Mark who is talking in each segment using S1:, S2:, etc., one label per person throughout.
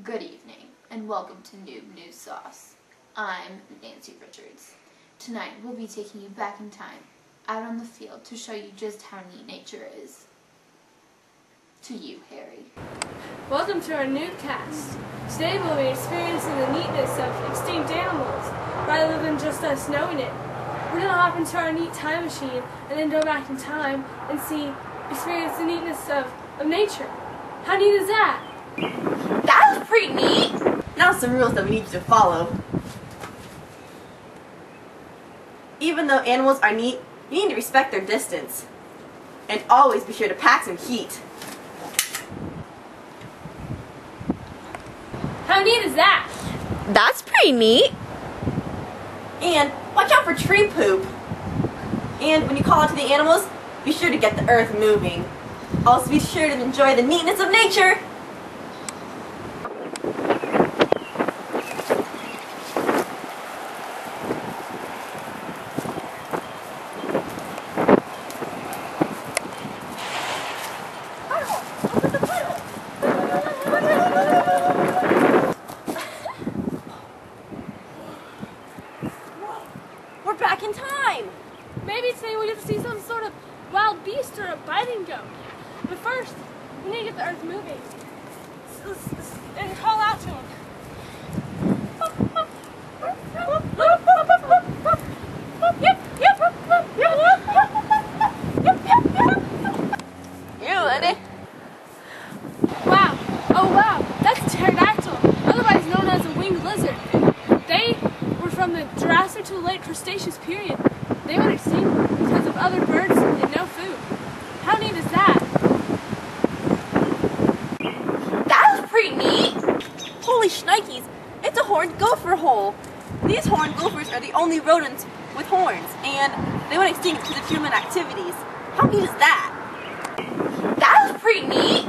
S1: Good evening, and welcome to Noob News Sauce. I'm Nancy Richards. Tonight, we'll be taking you back in time, out on the field, to show you just how neat nature is. To you, Harry.
S2: Welcome to our Noobcast. Today we'll be experiencing the neatness of extinct animals, rather than just us knowing it. We're going to hop into our neat time machine, and then go back in time and experience the neatness of nature. How neat is that?
S3: That was pretty neat! Now some rules that we need you to follow. Even though animals are neat, you need to respect their distance. And always be sure to pack some heat.
S2: How neat is that?
S3: That's pretty neat! And watch out for tree poop. And when you call out to the animals, be sure to get the earth moving. Also be sure to enjoy the neatness of nature! We're back in time!
S2: Maybe today we'll get to see some sort of wild beast or a biting goat. But first, we need to get the earth moving. And call out to him.
S3: You ready?
S2: Wow. Oh wow, that's a pterodactyl, otherwise known as a winged lizard. They were from the Jurassic to the late Cretaceous period. They went extinct because of other birds and no food. How neat is that?
S3: That was pretty neat! Holy shnikes, it's a horned gopher hole! These horned gophers are the only rodents with horns, and they went extinct because of human activities. How neat is that? That was pretty neat!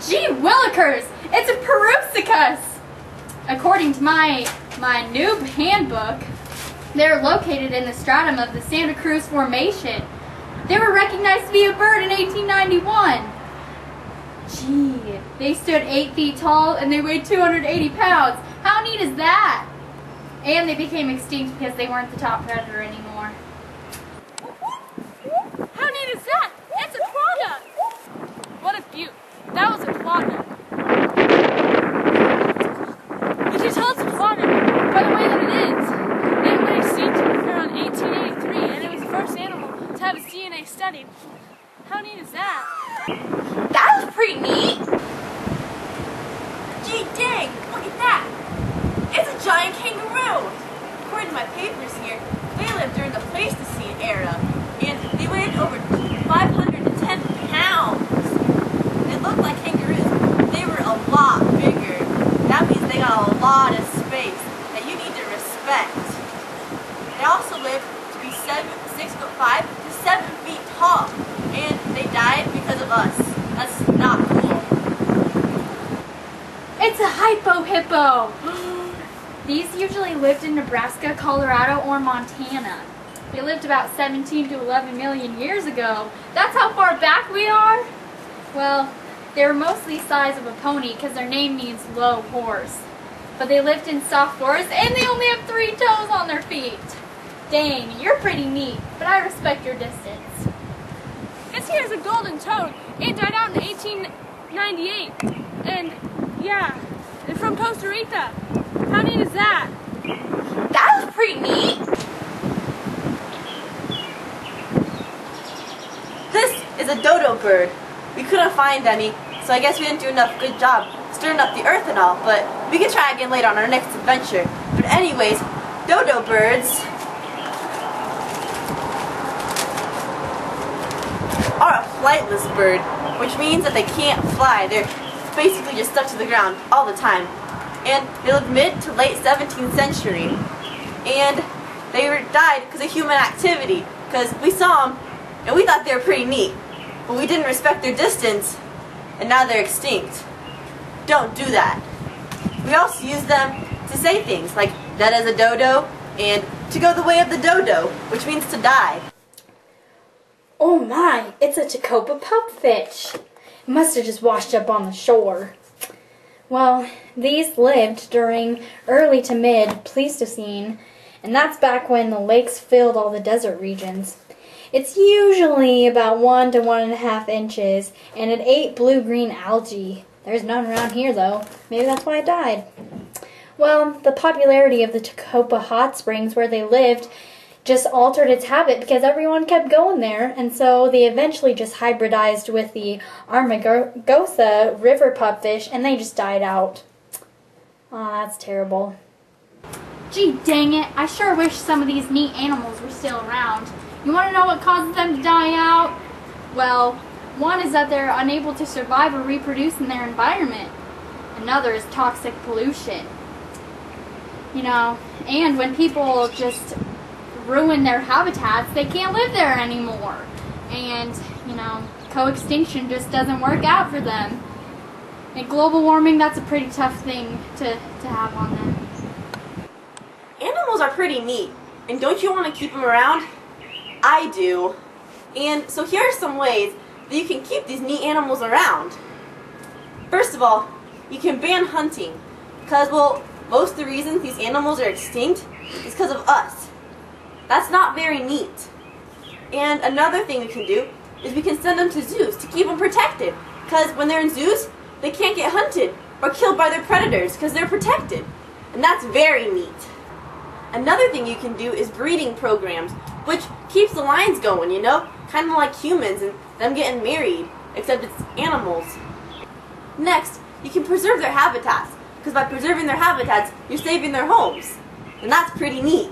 S4: Gee willikers! It's a Perucicus! According to my noob handbook, they're located in the stratum of the Santa Cruz Formation. They were recognized to be a bird in 1891. Gee, they stood 8 feet tall and they weighed 280 pounds. How neat is that? And they became extinct because they weren't the top predator anymore.
S2: How neat is that? It's a quagga! What a beaut. That was a quagga. You can tell it's a quagga by the way that it is. It went extinct around 1883, and it was the first animal to have its DNA studied. How neat is that?
S3: That was pretty neat! Gee dang, look at that! It's a giant kangaroo! According to my papers here, they lived during the Pleistocene era, and they weighed over 510 pounds! They looked like kangaroos. They were a lot bigger. That means they got a lot of space that you need to respect. They also lived to be 6'5" to 7 feet tall, and they died because of us. That's not cool.
S4: It's a hypo-hippo! These usually lived in Nebraska, Colorado, or Montana. They lived about 17 to 11 million years ago. That's how far back we are? Well, they were mostly the size of a pony because their name means low horse. But they lived in soft forests and they only have 3 toes on their feet. Dang, you're pretty neat, but I respect your distance.
S2: This here is a golden toad. It died out in 1898. And, yeah, they're from Costa Rica. How neat is that?
S3: That was pretty neat! This is a dodo bird. We couldn't find any, so I guess we didn't do enough good job stirring up the earth and all, but we can try again later on our next adventure. But anyways, dodo birds are a flightless bird, which means that they can't fly. They're basically just stuck to the ground all the time. And they lived mid to late 17th century. And they died because of human activity, because we saw them and we thought they were pretty neat. But we didn't respect their distance, and now they're extinct. Don't do that. We also use them to say things like, dead as a dodo, and to go the way of the dodo, which means to die.
S4: Oh my, it's a Tacopa pupfish. It must have just washed up on the shore. Well, these lived during early to mid Pleistocene, and that's back when the lakes filled all the desert regions. It's usually about 1 to 1.5 inches, and it ate blue-green algae. There's none around here, though. Maybe that's why it died. Well, the popularity of the Tacopa hot springs where they lived just altered its habit because everyone kept going there, and so they eventually just hybridized with the Armagosa river pupfish, and they just died out. Oh, that's terrible. Gee dang it, I sure wish some of these neat animals were still around. You want to know what causes them to die out? Well, one is that they're unable to survive or reproduce in their environment. Another is toxic pollution. You know, and when people just ruin their habitats, they can't live there anymore. And, you know, co-extinction just doesn't work out for them. And global warming, that's a pretty tough thing to have on them.
S3: Animals are pretty neat, and don't you want to keep them around? I do. And so here are some ways that you can keep these neat animals around. First of all, you can ban hunting, because, well, most of the reasons these animals are extinct is because of us. That's not very neat. And another thing we can do is we can send them to zoos to keep them protected, because when they're in zoos, they can't get hunted or killed by their predators because they're protected. And that's very neat. Another thing you can do is breeding programs, which keeps the lines going, you know? Kind of like humans and them getting married, except it's animals. Next, you can preserve their habitats, because by preserving their habitats, you're saving their homes. And that's pretty neat.